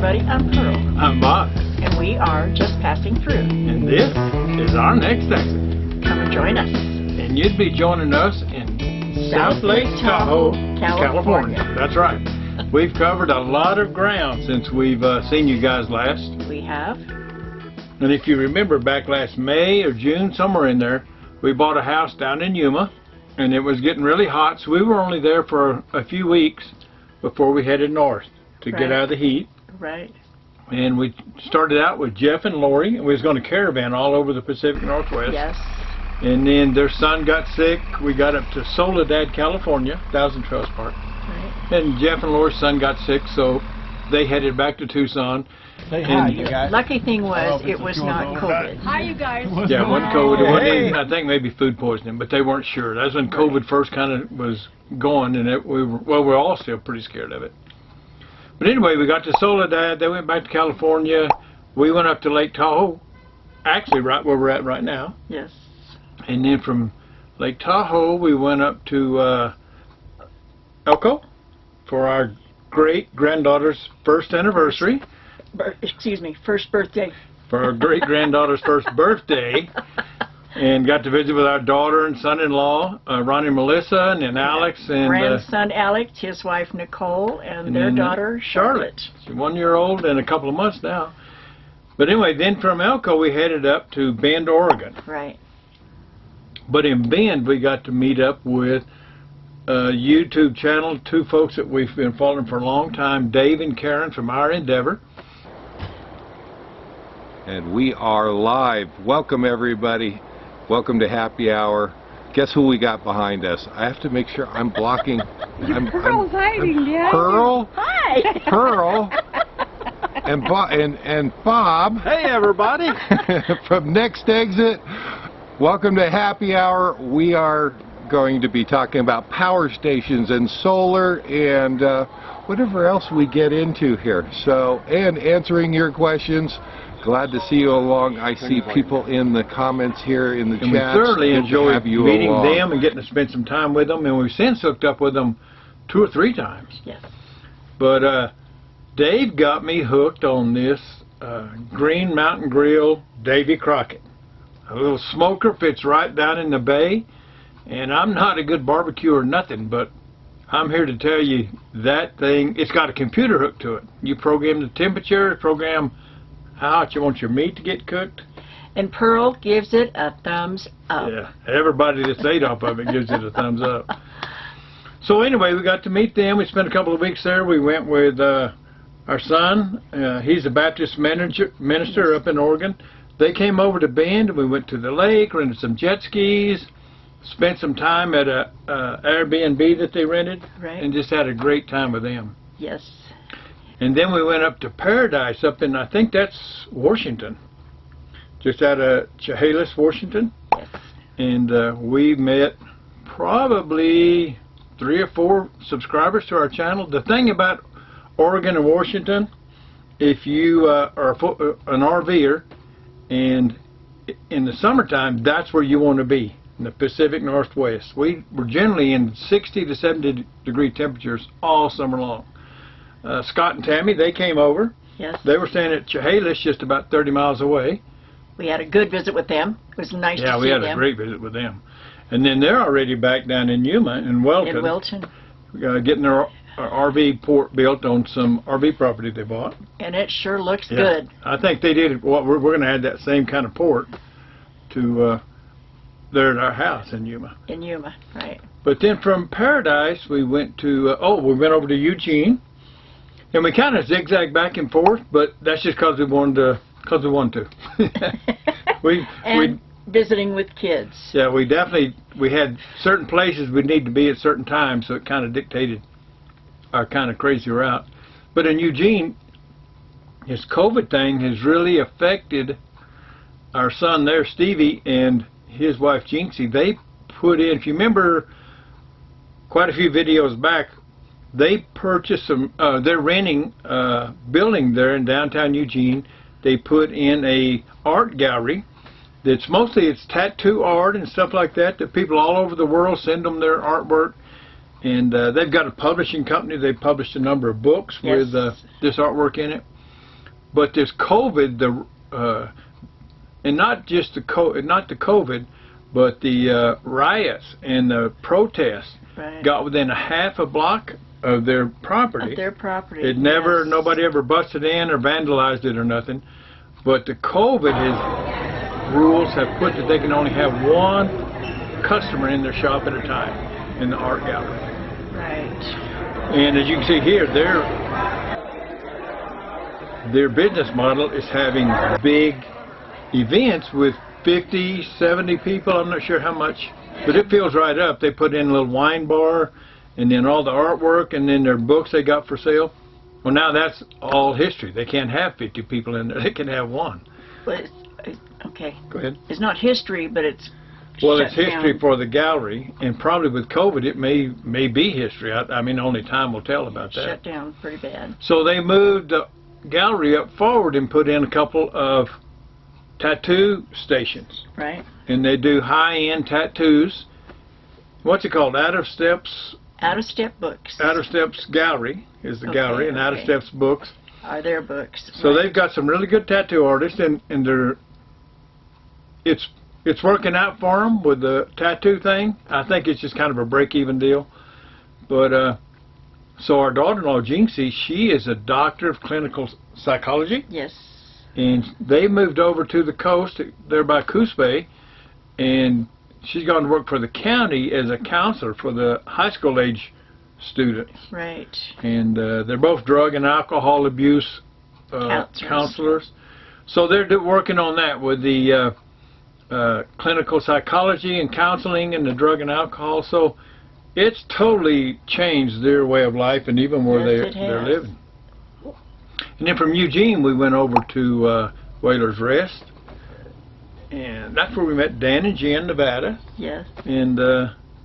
everybody. I'm Pearl. I'm Bob. And we are just passing through. And this is our next exit. Come and join us. And you'd be joining us in South Lake Tahoe, California. That's right. We've covered a lot of ground since we've seen you guys last. We have. And if you remember back last May or June, somewhere in there, we bought a house down in Yuma. And it was getting really hot, so we were only there for a few weeks before we headed north to get out of the heat. Right. And we started out with Jeff and Lori, and we was going to caravan all over the Pacific Northwest. Yes. And then their son got sick. We got up to Soledad, California, Thousand Trails Park. Right. And Jeff and Lori's son got sick, so they headed back to Tucson. Say hi, you guys. Lucky thing was it was not COVID. Hi, you guys. Yeah, it wasn't COVID. It wasn't even, I think maybe food poisoning, but they weren't sure. That's when COVID first kind of was going, and we're all still pretty scared of it. But anyway, we got to Soledad. They went back to California. We went up to Lake Tahoe, actually right where we're at right now. Yes. And then from Lake Tahoe, we went up to Elko for our great-granddaughter's first anniversary. First birthday. For our great-granddaughter's first birthday. And got to visit with our daughter and son-in-law, Ronnie and Melissa, and then Alex. And grandson Alex, his wife Nicole, and their daughter Charlotte. She's 1 year old and a couple of months now. But anyway, then from Elko we headed up to Bend, Oregon. Right. But in Bend we got to meet up with a YouTube channel, two folks that we've been following for a long time, Dave and Karen from Our Endeavor. And we are live. Welcome, everybody. Welcome to Happy Hour. Guess who we got behind us? I have to make sure I'm blocking. Pearl's hiding, yeah. Pearl. Hi. Pearl. And Bob. Hey, everybody. From Next Exit. Welcome to Happy Hour. We are going to be talking about power stations and solar and whatever else we get into here. So, and answering your questions. Glad to see you along. I see people in the comments here in the chat. And we thoroughly enjoyed meeting them and getting to spend some time with them. And we've since hooked up with them 2 or 3 times. Yes. But Dave got me hooked on this Green Mountain Grill Davy Crockett. A little smoker, fits right down in the bay. And I'm not a good barbecue or nothing, but I'm here to tell you that thing, it's got a computer hooked to it. You program the temperature, program how hot you want your meat to get cooked. And Pearl gives it a thumbs up. Yeah, everybody that's ate off of it gives it a thumbs up. So anyway, we got to meet them. We spent a couple of weeks there. We went with our son. He's a Baptist minister up in Oregon. They came over to Bend, and we went to the lake, rented some jet skis, spent some time at a Airbnb that they rented, and just had a great time with them. Yes. And then we went up to Paradise up in, I think that's Washington, just out of Chehalis, Washington. Yes. And we met probably 3 or 4 subscribers to our channel. The thing about Oregon and Washington, if you are an RVer, and in the summertime, that's where you want to be, in the Pacific Northwest. We're generally in 60 to 70 degree temperatures all summer long. Scott and Tammy, they came over. Yes. They were staying at Chehalis, just about 30 miles away. We had a good visit with them. It was nice to see them. Yeah, we had a great visit with them. And then they're already back down in Yuma, in Welton. In Welton. Getting their RV port built on some RV property they bought. And it sure looks good. I think they did. Well, we're going to add that same kind of port to there at our house in Yuma. In Yuma, right. But then from Paradise, we went to, we went over to Eugene. And we kind of zigzagged back and forth, but that's just because we wanted to. we visiting with kids. Yeah, we had certain places we'd need to be at certain times, so it kind of dictated our kind of crazy route. But in Eugene, this COVID thing has really affected our son there, Stevie, and his wife, Jinxie. They put in, if you remember quite a few videos back, they purchased some, they're renting a building there in downtown Eugene. They put in a art gallery that's mostly, it's tattoo art and stuff like that people all over the world send them their artwork. And they've got a publishing company. They published a number of books with this artwork in it. But this COVID, and not just the COVID, but the riots and the protests Right. got within a half a block of their property. Of their property. It never, yes. nobody ever busted in or vandalized it or nothing. But the COVID rules have put that they can only have one customer in their shop at a time in the art gallery. Right. And as you can see here, their business model is having big events with 50, 70 people. I'm not sure how much, but it fills right up. They put in a little wine bar, and then all the artwork, and then their books they got for sale. Well, now that's all history. They can't have 50 people in there. They can have one. But okay. Go ahead. It's not history, but it's Well, shut it's history down. for the gallery, and probably with COVID, it may be history. I mean, only time will tell about that. Shut down pretty bad. So they moved the gallery up forward and put in a couple of tattoo stations, Right. and they do high-end tattoos. What's it called? Out of Steps Books Gallery is the Okay, gallery, and Out of okay. Steps Books. are their books. So right. they've got some really good tattoo artists, and it's working out for them with the tattoo thing. I think it's just kind of a break-even deal. But so our daughter-in-law, Jinxie, she is a doctor of clinical psychology, Yes. and they moved over to the coast there by Coos Bay, and she's going to work for the county as a counselor for the high school age students. Right. And they're both drug and alcohol abuse counselors. So they're working on that with the clinical psychology and counseling and the drug and alcohol. So it's totally changed their way of life and even where Yes, it they're has. living. And then from Eugene we went over to Whalers Rest, and that's where we met Dan and Jen, Nevada. Yes. And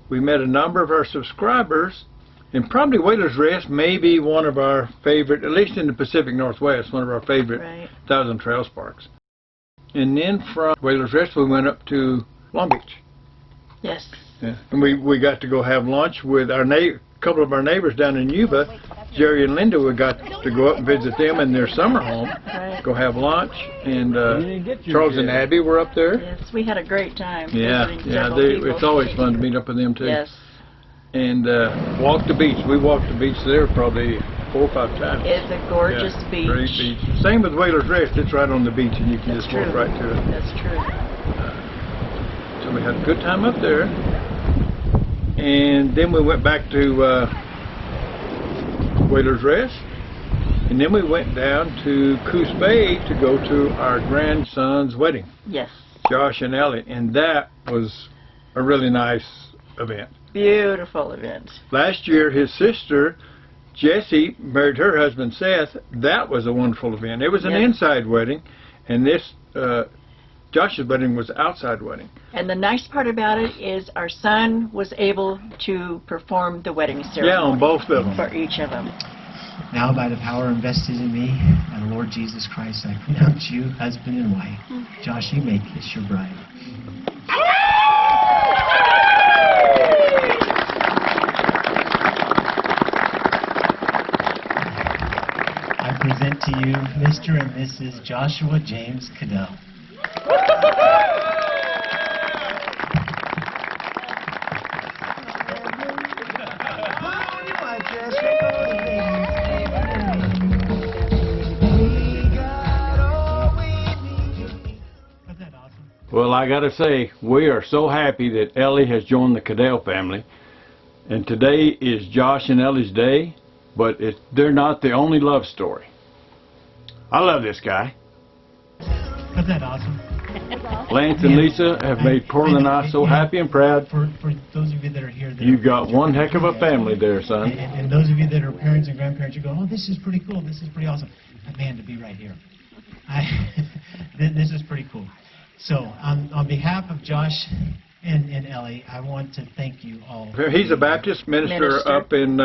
we met a number of our subscribers, and probably Whalers Rest may be one of our favorite, at least in the Pacific Northwest, one of our favorite Right. Thousand Trails parks. And then from Whalers Rest we went up to Long Beach. Yes. Yeah. And we got to go have lunch with our couple of our neighbors down in Yuma, Jerry and Linda. We got to go up and visit them in their summer home, Right. go have lunch, and Charles and Abby were up there. Yes. We had a great time. Yeah, visiting yeah, several people. it's always fun to meet up with them too. Yes. And walk the beach. We walked the beach there probably 4 or 5 times. It's a gorgeous Yeah, beach. Great beach. Same with Whalers Rest. It's right on the beach, and you can That's just walk true. right to it. That's true. So we had a good time up there. And then we went back to Whalers Rest. And then we went down to Coos Bay to go to our grandson's wedding, Yes. Josh and Ellie. And that was a really nice event. Beautiful event. Last year, his sister, Jessie, married her husband, Seth. That was a wonderful event. It was an Yes. inside wedding, and this, Josh's wedding was outside wedding. And the nice part about it is our son was able to perform the wedding ceremony. Yeah, on both of them. For each of them. Now by the power invested in me and the Lord Jesus Christ, I pronounce you husband and wife. Josh, you may kiss your bride. I present to you Mr. and Mrs. Joshua James Cadell. Well, I got to say, we are so happy that Ellie has joined the Cadell family. And today is Josh and Ellie's day, but they're not the only love story. I love this guy. Isn't that awesome? Lance and Lisa have made Coral and I so happy and proud. For those of you that are here, that You've got one heck of a family there, son. and those of you that are parents and grandparents, you go, oh, this is pretty cool, this is pretty awesome. But man, to be right here, this is pretty cool. So, on behalf of Josh and Ellie, I want to thank you all. He's a Baptist minister up in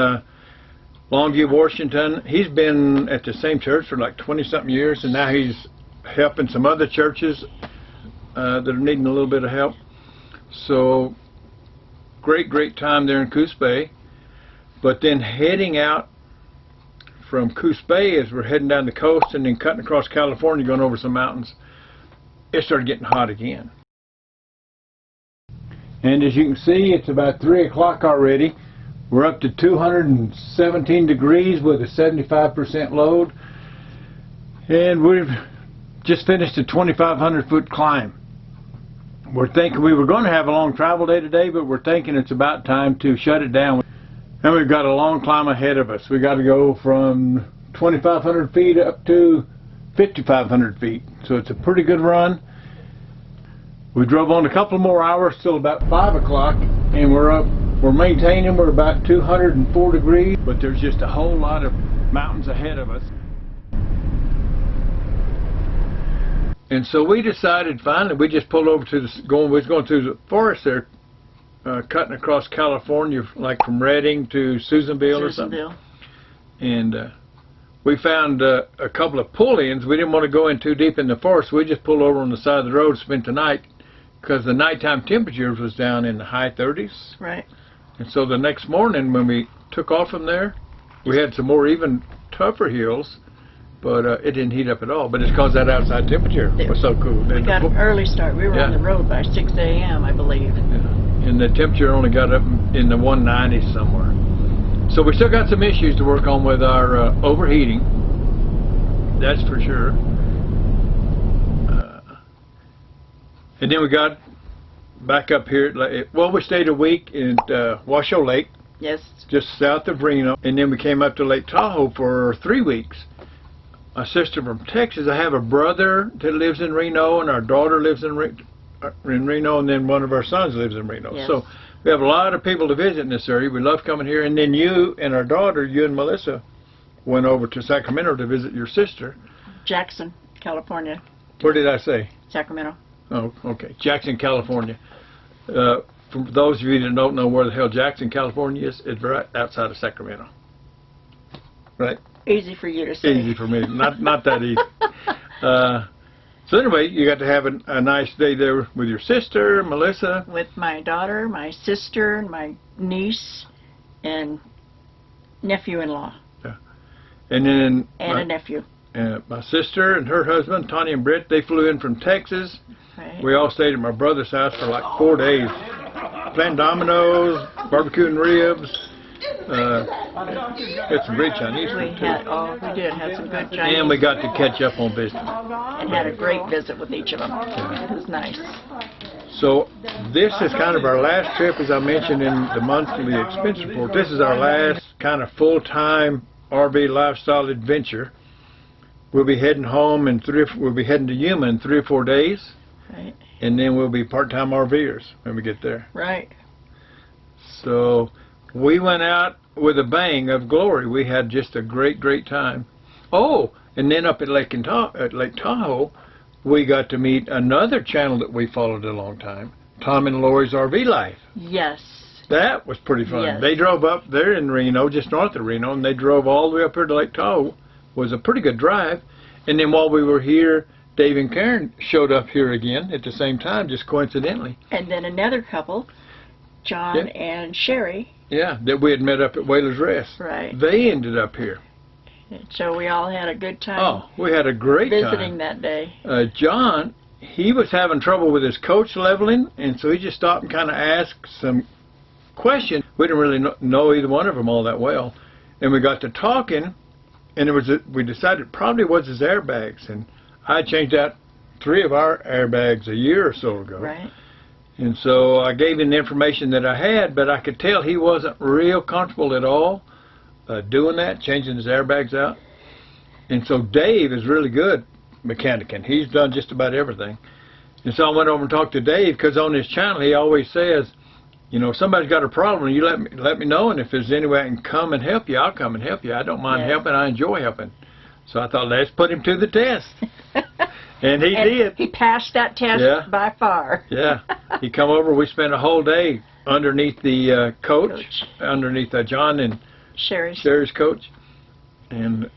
Longview, Washington. He's been at the same church for like 20-something years, and now he's helping some other churches that are needing a little bit of help. So, great time there in Coos Bay. But then heading out from Coos Bay, as we're heading down the coast and then cutting across California, going over some mountains, it started getting hot again. And as you can see, it's about 3 o'clock already. We're up to 217 degrees with a 75% load. And we've just finished a 2,500 foot climb. We're thinking we were going to have a long travel day today, but we're thinking it's about time to shut it down. And we've got a long climb ahead of us. We got to go from 2,500 feet up to 5,500 feet. So it's a pretty good run. We drove on a couple more hours till about 5 o'clock, and we're maintaining. We're about 204 degrees, but there's just a whole lot of mountains ahead of us. And so we decided finally, we just pulled over to we was going through the forest there, cutting across California, like from Redding to Susanville or something. And we found a couple of pull-ins. We didn't want to go in too deep in the forest. We just pulled over on the side of the road, spent the night, because the nighttime temperatures was down in the high 30s. Right. And so the next morning when we took off from there, we had some more even tougher hills, but it didn't heat up at all. But it's because that outside temperature was so cool. We got an early start. We were on the road by 6 a.m., I believe. Yeah. And the temperature only got up in the 190s somewhere. So we still got some issues to work on with our overheating. That's for sure. And then we got back up here. Well, we stayed a week in Washoe Lake. Yes. Just south of Reno. And then we came up to Lake Tahoe for 3 weeks. My sister from Texas. I have a brother that lives in Reno, and our daughter lives in Reno, and then one of our sons lives in Reno. Yes. So we have a lot of people to visit in this area. We love coming here. And then you and our daughter, you and Melissa, went over to Sacramento to visit your sister. Jackson, California. Where did I say? Sacramento. Oh, okay. Jackson, California. For those of you that don't know where the hell Jackson, California is, it's right outside of Sacramento. Right? Easy for you to say. Easy for me. Not that easy. So anyway, you got to have a nice day there with your sister, Melissa. With my daughter, my sister, my niece, and nephew-in-law. Yeah. And then... And a nephew. My sister and her husband, Tanya and Britt, they flew in from Texas. Right. We all stayed at my brother's house for like 4 days. Playing dominoes, barbecuing ribs. Had some great Chinese food too. We did have some good Chinese. And we got to catch up on business. And had a great visit with each of them. It was nice. So this is kind of our last trip, as I mentioned in the monthly expense report. This is our last kind of full-time RV lifestyle adventure. We'll be heading home in we'll be heading to Yuma in 3 or 4 days. Right. And then we'll be part-time RVers when we get there. Right. So we went out with a bang of glory. We had just a great, great time. Oh, and then up at Lake Tahoe, we got to meet another channel that we followed a long time, Tom and Lori's RV Life. Yes. That was pretty fun. Yes. They drove up there in Reno, just north of Reno, and they drove all the way up here to Lake Tahoe. It was a pretty good drive. And then while we were here, Dave and Karen showed up here again at the same time, just coincidentally. And then another couple, John and Sherry. Yeah, that we had met up at Whaler's Rest. Right. They ended up here. So we all had a good time. Oh, we had a great time. Visiting that day. John, he was having trouble with his coach leveling, and so he just stopped and kind of asked some questions. We didn't really know either one of them all that well. And we got to talking, and we decided it probably was his airbags. And I changed out 3 of our airbags a year or so ago. Right. And so I gave him the information that I had, but I could tell he wasn't real comfortable at all doing that, changing his airbags out. And so Dave is really good mechanicing. He's done just about everything. And so I went over and talked to Dave, because on his channel he always says, you know, if somebody's got a problem, you let me know, and if there's any way I can come and help you, I'll come and help you. I don't mind helping. I enjoy helping. So I thought, let's put him to the test. And he did. He passed that test by far. Yeah. He come over. We spent a whole day underneath the coach, underneath John and Sherry's coach. And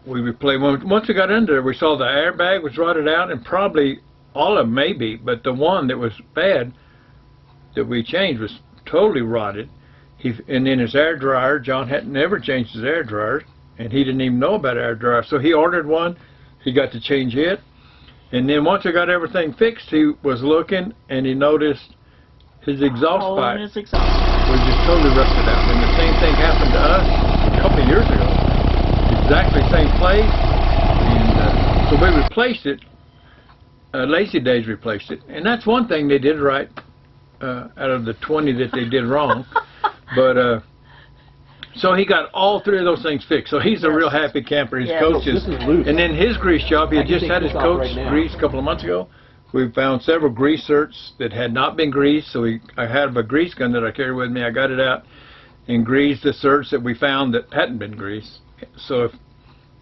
we would play. Once we got under there, we saw the airbag was rotted out, and probably all of them maybe, but the one that was bad that we changed was totally rotted. And then his air dryer, John had never changed his air dryer. and he didn't even know about air dryer. So he ordered one. He got to change it, and then once I got everything fixed, he was looking and he noticed his exhaust Hole pipe in his exhaust. was just totally rusted out. And the same thing happened to us a couple of years ago. Exactly same place, and so we replaced it. Lazy Days replaced it, and that's one thing they did right out of the 20 that they did wrong. But so he got all 3 of those things fixed. So he's a real happy camper. His Yes. coach is, and then his grease job, he had just had his coach greased a couple of months ago. We found several grease certs that had not been greased, so I had a grease gun that I carry with me. I got it out and greased the certs that we found that hadn't been greased. So if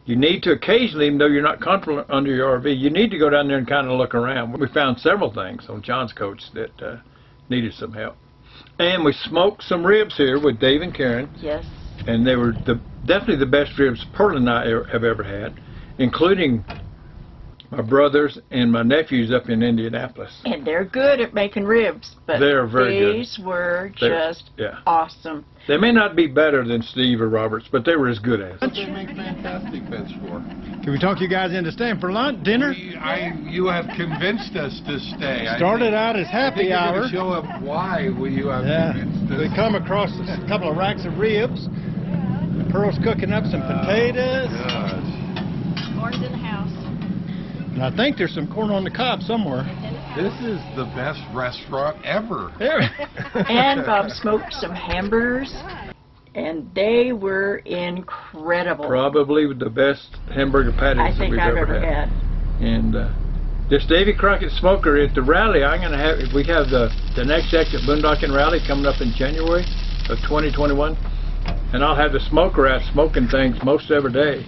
you need to occasionally, even though you're not comfortable under your RV, you need to go down there and kind of look around. We found several things on John's coach that needed some help. And we smoked some ribs here with Dave and Karen. Yes. And they were definitely the best ribs Pearl and I have ever had, including my brothers and my nephews up in Indianapolis. And they're good at making ribs, but They're very good. these were just awesome. They may not be better than Steve or Robert's, but they were as good as. They make fantastic beds for. Can we talk you guys into staying for lunch, dinner? You have convinced us to stay. Started out as happy hour. Show up why you have convinced us. We come across a couple of racks of ribs. Pearl's cooking up some potatoes. Corn's in the house. And I think there's some corn on the cob somewhere. This is the best restaurant ever. And Bob smoked some hamburgers, and they were incredible. Probably the best hamburger patties I that think we've I've ever ever had. had. And this Davy Crockett smoker at the rally, we have the next Exit Boondocking Rally coming up in January of 2021. And I'll have the smoker out smoking things most every day.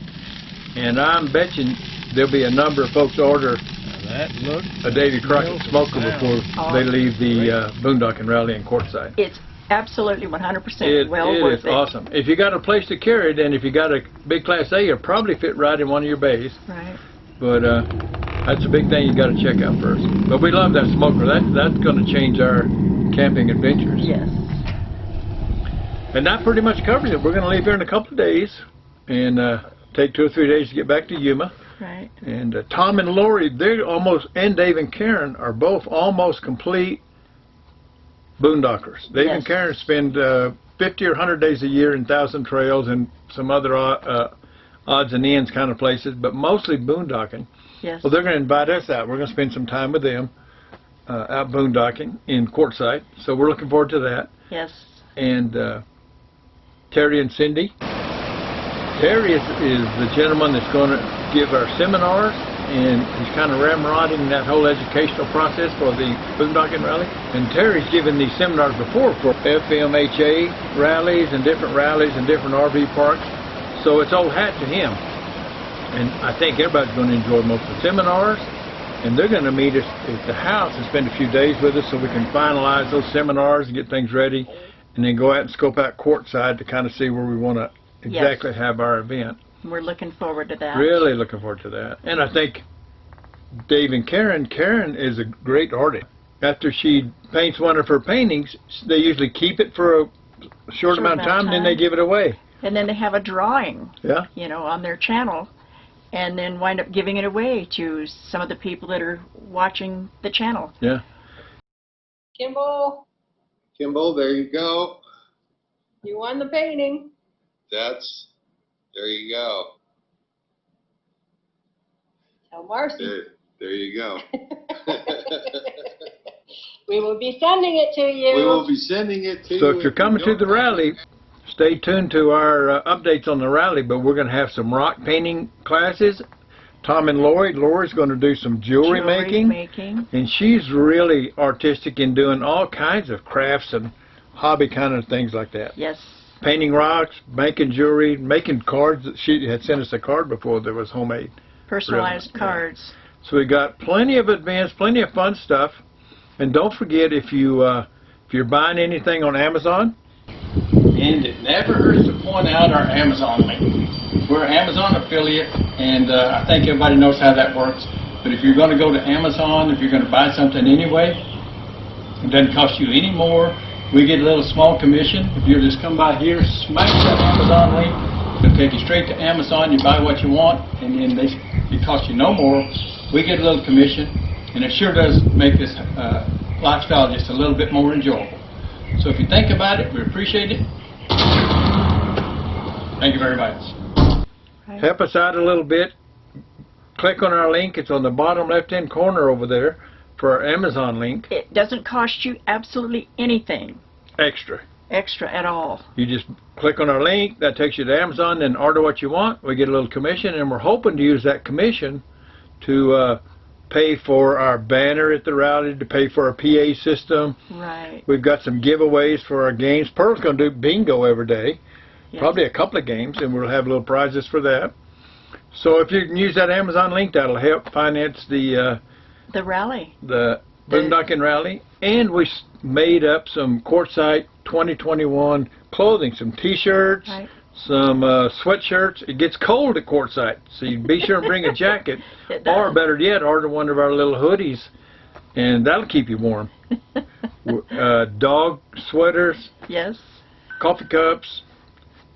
And I'm betting there'll be a number of folks order a Davy Crockett smoker before they leave the Boondocking Rally in Quartzsite. It's absolutely 100% well worth it. It is awesome. If you got a place to carry it, and if you got a big Class A, you'll probably fit right in one of your bays. Right. But that's a big thing you got to check out first. But we love that smoker. That's going to change our camping adventures. Yes. And that pretty much covers it. We're going to leave here in a couple of days and take 2 or 3 days to get back to Yuma. Right. And Tom and Lori, and Dave and Karen are both almost complete boondockers. Dave and Karen spend 50 or 100 days a year in Thousand Trails and some other odds and ends kind of places, but mostly boondocking. Yes. Well, they're going to invite us out. We're going to spend some time with them out boondocking in Quartzsite. So we're looking forward to that. Yes. And Terry and Cindy. Terry is the gentleman that's going to give our seminars, and he's kind of ramrodding that whole educational process for the Boondocking Rally. And Terry's given these seminars before for FMHA rallies and different RV parks, so it's old hat to him. And I think everybody's going to enjoy most of the seminars, and they're going to meet us at the house and spend a few days with us so we can finalize those seminars and get things ready, and then go out and scope out Quartzsite to kind of see where we want to exactly have our event. We're looking forward to that. Really looking forward to that. And I think Dave and Karen is a great artist. After she paints one of her paintings, they usually keep it for a short amount of time, then they give it away. And then they have a drawing, Yeah. you know, on their channel, and then wind up giving it away to some of the people that are watching the channel. Yeah. Kimball, Kimball, there you go. you won the painting. There you go. Tell Marcy. There you go. We will be sending it to you. We will be sending it to you. So if you're coming to the rally, stay tuned to our updates on the rally, but we're going to have some rock painting classes. Tom and Lori's going to do some jewelry making. And she's really artistic in doing all kinds of crafts and hobby kind of things like that. Yes. Painting rocks, making jewelry, making cards. She had sent us a card before that was homemade. Personalized cards. So we got plenty of events, plenty of fun stuff. And don't forget, if you're buying anything on Amazon, and it never hurts to point out our Amazon link. We're an Amazon affiliate, and I think everybody knows how that works. But if you're going to go to Amazon, if you're going to buy something anyway, it doesn't cost you any more. We get a little small commission. If you just come by here, smash that Amazon link, They'll take you straight to Amazon, you buy what you want, and then it costs you no more. We get a little commission, and it sure does make this lifestyle just a little bit more enjoyable. So if you think about it, we appreciate it. Thank you very much. Help us out a little bit. Click on our link. It's on the bottom left-hand corner over there for our Amazon link. It doesn't cost you absolutely anything Extra. at all. You just click on our link. That takes you to Amazon, then order what you want. We get a little commission, and we're hoping to use that commission to pay for our banner at the rally, to pay for our PA system. Right. We've got some giveaways for our games. Pearl's going to do bingo every day. Yes. Probably a couple of games, and we'll have little prizes for that. So if you can use that Amazon link, that'll help finance the rally. The Boondocking Rally. And we made up some Quartzsite 2021 clothing, some T-shirts, Right. some sweatshirts. It gets cold at Quartzsite, so you be sure and bring a jacket. It does. Or better yet, order one of our little hoodies, and that'll keep you warm. Dog sweaters, Yes. coffee cups,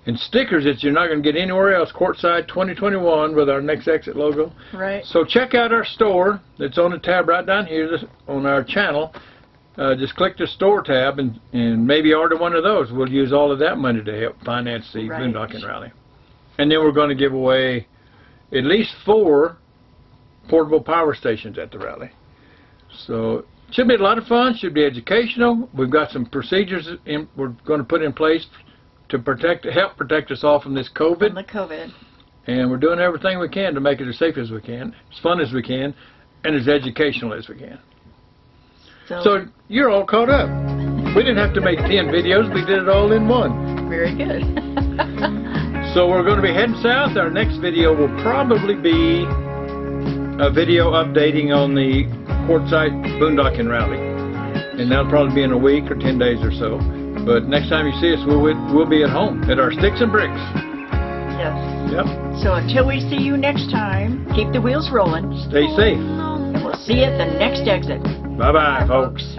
and stickers that you're not going to get anywhere else. Quartzsite 2021 with our Next Exit logo. Right. So check out our store. It's on the tab right down here on our channel. Just click the store tab and maybe order one of those. We'll use all of that money to help finance the Right. Boondocking Rally. And then we're going to give away at least 4 portable power stations at the rally. So it should be a lot of fun. Should be educational. We've got some procedures we're going to put in place to help protect us all from this COVID. From the COVID. And we're doing everything we can to make it as safe as we can, as fun as we can, and as educational as we can. So you're all caught up. We didn't have to make 10 videos. We did it all in one. Very good. So we're going to be heading south. Our next video will probably be a video updating on the Quartzsite Boondocking Rally. And that'll probably be in a week or 10 days or so. But next time you see us, we'll be at home at our sticks and bricks. Yes. Yep. So until we see you next time, keep the wheels rolling. Stay safe. And we'll see you at the next exit. Bye-bye, folks.